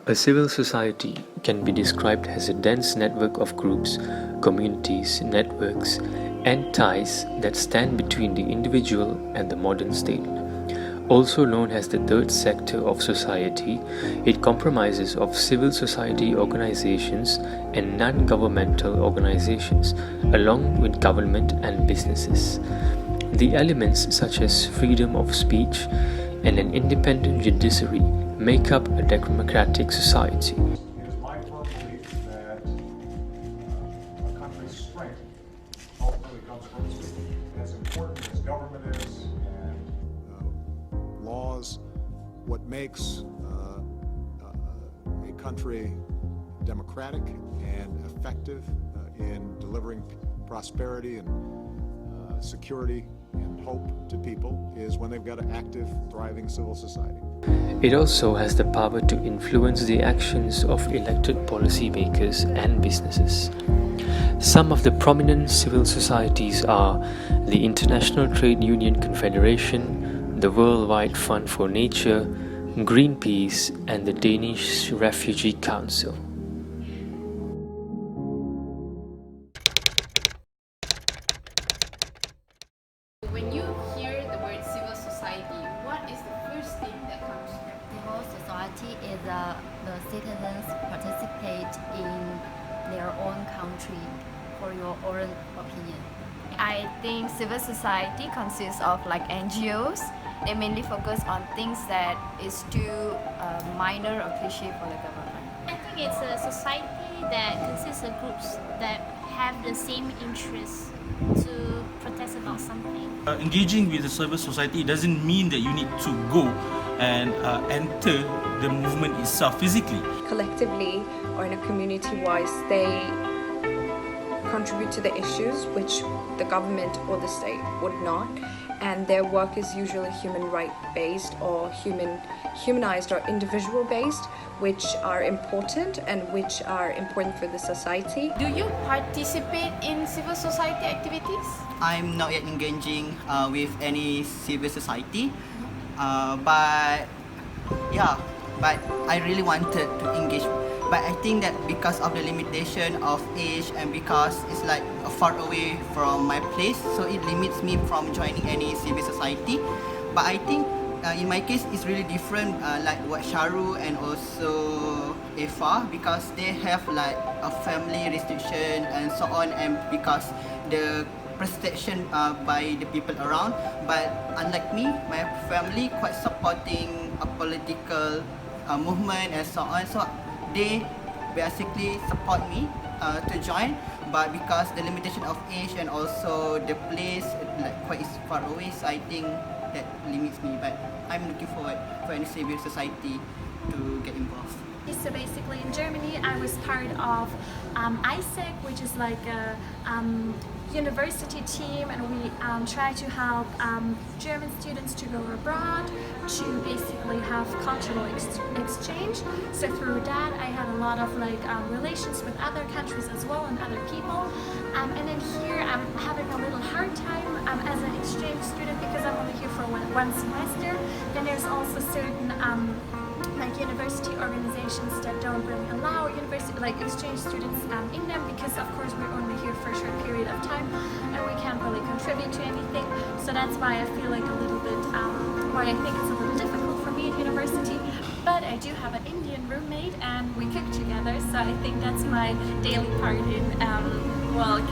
A civil society can be described as a dense network of groups, communities, networks, and ties that stand between the individual and the modern state. Also known as the third sector of society, it comprises of civil society organizations and non-governmental organizations, along with government and businesses. The elements such as freedom of speech and an independent judiciary make up a democratic society. It is my firm belief that a country's strength ultimately comes first. As important as government is and laws, what makes a country democratic and effective in delivering prosperity and security and hope to people is when they've got an active, thriving civil society. It also has the power to influence the actions of elected policymakers and businesses. Some of the prominent civil societies are the International Trade Union Confederation, the Worldwide Fund for Nature, Greenpeace, and the Danish Refugee Council. When you hear the word civil society, what is the first thing that comes to your mind? Civil society is the citizens participate in their own country for your own opinion. I think civil society consists of like NGOs. They mainly focus on things that is too minor or cliche for the government. I think it's a society that consists of groups that have the same interests to protest about something. Engaging with the civil society doesn't mean that you need to go and enter the movement itself physically. Collectively or in a community-wise, they contribute to the issues which the government or the state would not, and their work is usually human right based or humanized or individual based, which are important and which are important for the society. Do you participate in civil society activities? I'm not yet engaging with any civil society, but I really wanted to engage. But I think that because of the limitation of age and because it's like far away from my place, so it limits me from joining any civil society. But I think in my case it's really different, like what Sharu and also Eva, because they have like a family restriction and so on, and because the perception by the people around. But unlike me, my family quite supporting a political movement and so on, so they basically support me to join. But because the limitation of age and also the place like quite far away, so I think that limits me. But I'm looking forward for any civil society to get involved. So basically in Germany I was part of ISEC, which is like a university team, and we try to help German students to go abroad to basically have cultural exchange. So through that I had a lot of like relations with other countries as well and other people, and then here I'm having a little hard time as an exchange student because I'm only here for one semester. Then there's also certain like university organizations that don't really allow university like exchange students in them, because of course we're only here for a short period of time and we can't really contribute to anything. So that's why I feel like a little bit why I think it's a little difficult for me at university. But I do have an Indian roommate and we cook together, so I think that's my daily part in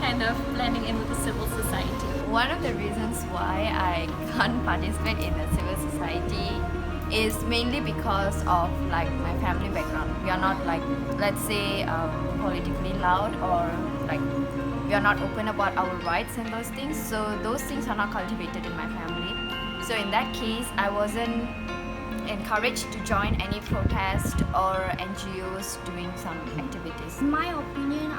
kind of blending in with the civil society. One of the reasons why I can't participate in the civil society is mainly because of like my family background. We are not like, let's say, politically loud, or like we are not open about our rights and those things. So those things are not cultivated in my family. So in that case, I wasn't encouraged to join any protest or NGOs doing some activities. In my opinion,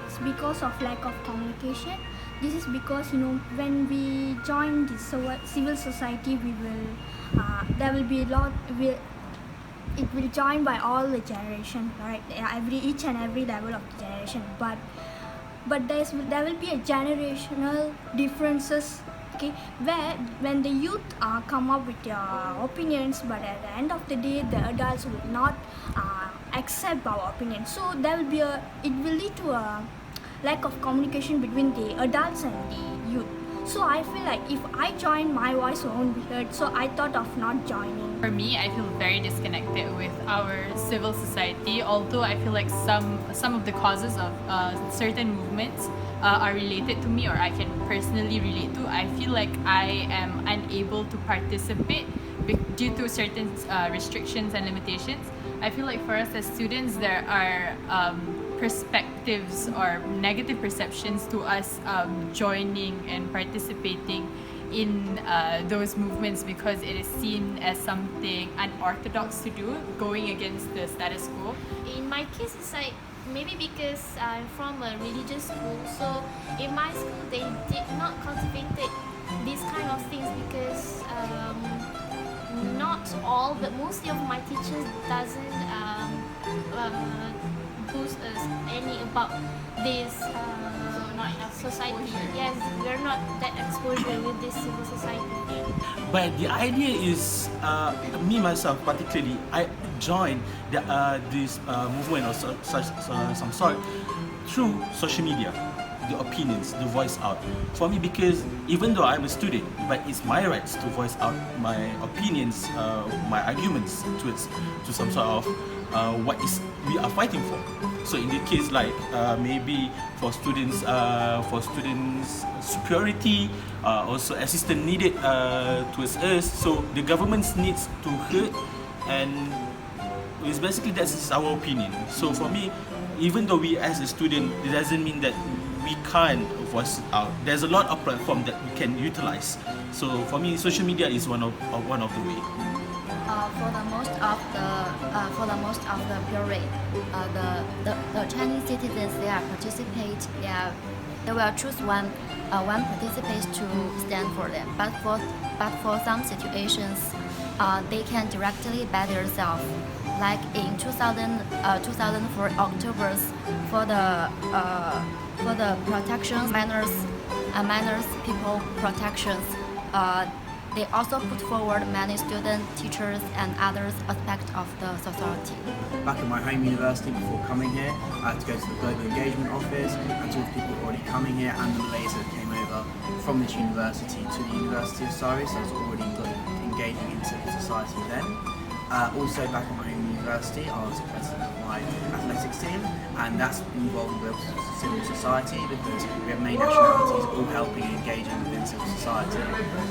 it's because of lack of communication. This is because when we join the civil society, we will there will be a lot. It will join by all the generation, right? Each and every level of the generation. But there will be a generational differences. Okay, where when the youth come up with their opinions, but at the end of the day, the adults will not accept our opinion. So there will be it will lead to a lack of communication between the adults and the youth. So I feel like if I join, my voice won't be heard. So I thought of not joining. For me, I feel very disconnected with our civil society, although I feel like some of the causes of certain movements are related to me or I can personally relate to. I feel like I am unable to participate due to certain restrictions and limitations. I feel like for us as students, there are perspectives or negative perceptions to us joining and participating in those movements because it is seen as something unorthodox to do, going against the status quo. In my case, it's like maybe because I'm from a religious school, so in my school they did not cultivate these kind of things because not all, but mostly of my teachers doesn't boost us any about this society. Yes, we're not that exposure with this civil society thing. But the idea is, me myself particularly, I joined this movement or some sort through social media, the opinions, the voice out. For me, because even though I'm a student, but it's my rights to voice out my opinions, my arguments to some sort of what is we are fighting for. So in the case like maybe for students superiority, also assistance needed towards us. So the government needs to hear, and it's basically that's our opinion. So for me, even though we as a student, it doesn't mean that we can't voice it out. There's a lot of platform that we can utilize. So for me, social media is one of the way. For the most of the period, the Chinese citizens they are participate. They will choose one participant to stand for them. But for some situations, they can directly by themselves. Like in 2004 October, for the protection minors people protections. They also put forward many students, teachers, and other aspects of the society. Back at my home university before coming here, I had to go to the Global Engagement Office and talk to people already coming here and the Malays that came over from this university to the University of Surrey, so I was already engaging in civil society then. Also back at my home university, I was president of my athletics team, and that's involved with civil society because we have many nationalities all helping and engaging within civil society.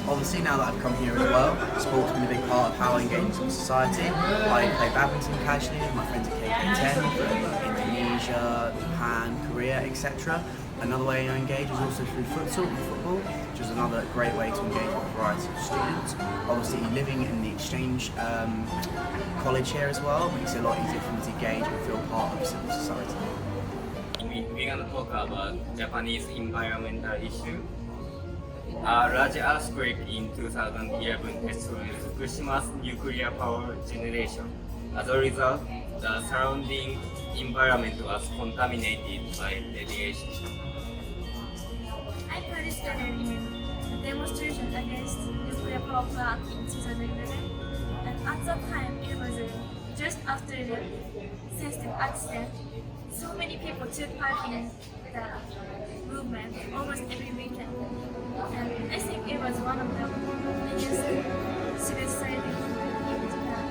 Obviously now that I've come here as well, sport's been a big part of how I engage in civil society. I play badminton casually with my friends at KK10 from Indonesia, Japan, Korea, etc. Another way I engage is also through football, which is another great way to engage with a variety of students. Obviously living in the exchange college here as well makes it a lot easier for me to engage and feel part of civil society. We're going to talk about Japanese environmental issue. A large earthquake in 2011 destroyed Fukushima's nuclear power generation. As a result, the surrounding environment was contaminated by radiation. I participated in a demonstration against nuclear power plant in 2011, and at that time it was just after the sensitive accident. So many people took part in the movement almost every weekend, and I think it was one of the biggest civil society movement in Japan.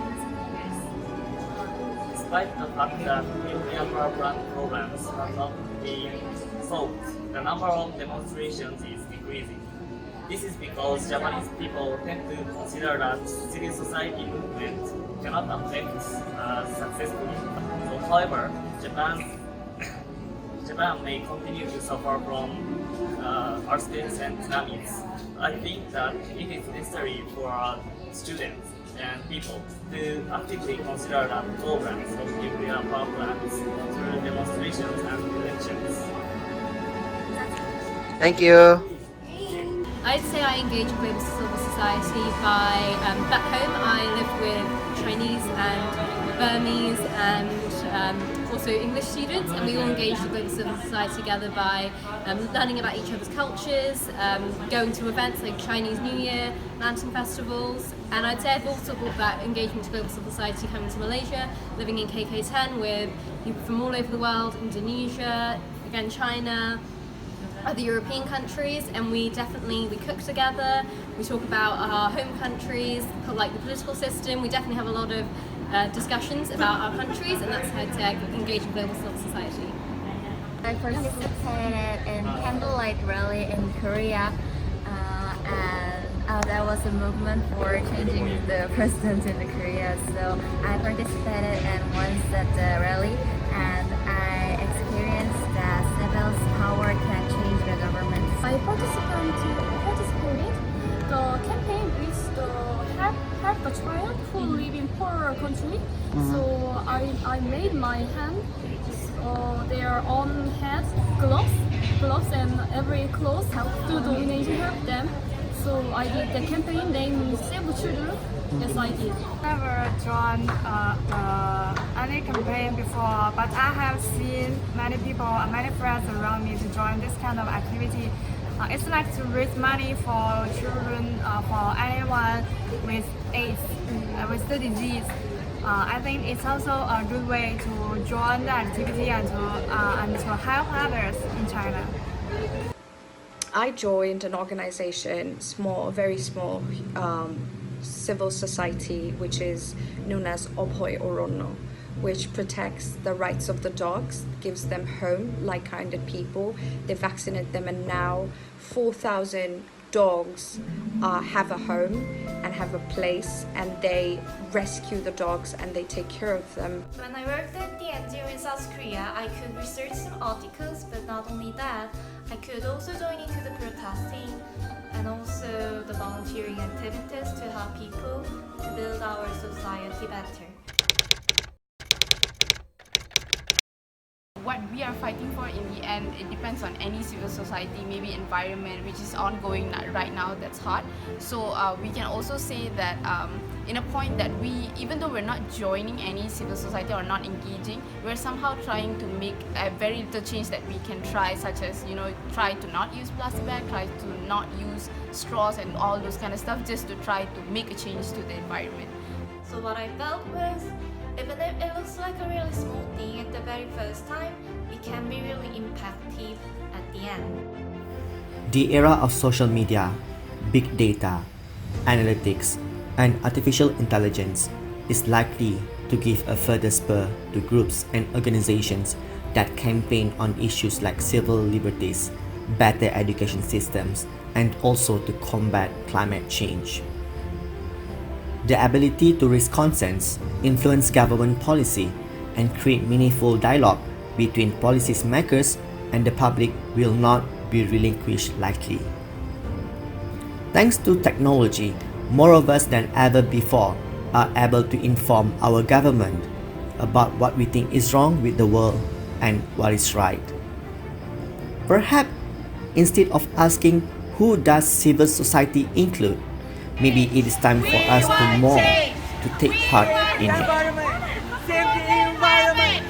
Despite the fact that nuclear power plant problems have not been solved, the number of demonstrations is decreasing. This is because Japanese people tend to consider that civil society movement cannot affect successfully. So, however, Japan may continue to suffer from earthquakes and tsunamis. I think that it is necessary for students and people to actively consider the programs of nuclear power plants through demonstrations and elections. Thank you. I'd say I engage with civil society by back home I live with Chinese and Burmese and also English students, and we all engaged in global civil society together by learning about each other's cultures, going to events like Chinese New Year, lantern festivals, and I'd say I've also brought that engagement to global civil society coming to Malaysia, living in KK10 with people from all over the world, Indonesia, again China, other European countries, and we cook together, we talk about our home countries, like the political system, we definitely have a lot of discussions about our countries, and that's how to engage in global civil society. I participated in candlelight rally in Korea, and there was a movement for changing the president in Korea, so I participated and once at the rally, and I experienced that civil power can change the government. I participated the campaign with the help the child who live in poorer country. So I made my hand their own head gloves and every clothes to donate to help them. So I did the campaign named Save the Children. Yes, I did. Never joined any campaign before, but I have seen many people and many friends around me to join this kind of activity. It's like to raise money for children, for anyone with AIDS, with the disease. I think it's also a good way to join the activity and to help others in China. I joined an organization, very small, civil society, which is known as Opoy Orono, which protects the rights of the dogs, gives them home, like-minded people. They vaccinate them, and now 4,000 dogs have a home and have a place, and they rescue the dogs and they take care of them. When I worked at the NGO in South Korea, I could research some articles, but not only that, I could also join into the protesting and also the volunteering activities to help people to build our society better. What we are fighting for in the end, it depends on any civil society, maybe environment, which is ongoing right now, that's hard. So we can also say that in a point that even though we're not joining any civil society or not engaging, we're somehow trying to make a very little change that we can try, such as, try to not use plastic bag, try to not use straws and all those kind of stuff, just to try to make a change to the environment. So what I felt was, even if it looks like a really small thing at the very first time, it can be really impactful at the end. The era of social media, big data, analytics, and artificial intelligence is likely to give a further spur to groups and organizations that campaign on issues like civil liberties, better education systems, and also to combat climate change. The ability to raise concerns, influence government policy, and create meaningful dialogue between policy makers and the public will not be relinquished lightly. Thanks to technology, more of us than ever before are able to inform our government about what we think is wrong with the world and what is right. Perhaps instead of asking who does civil society include, maybe it is time for us to take part in it. Save the environment!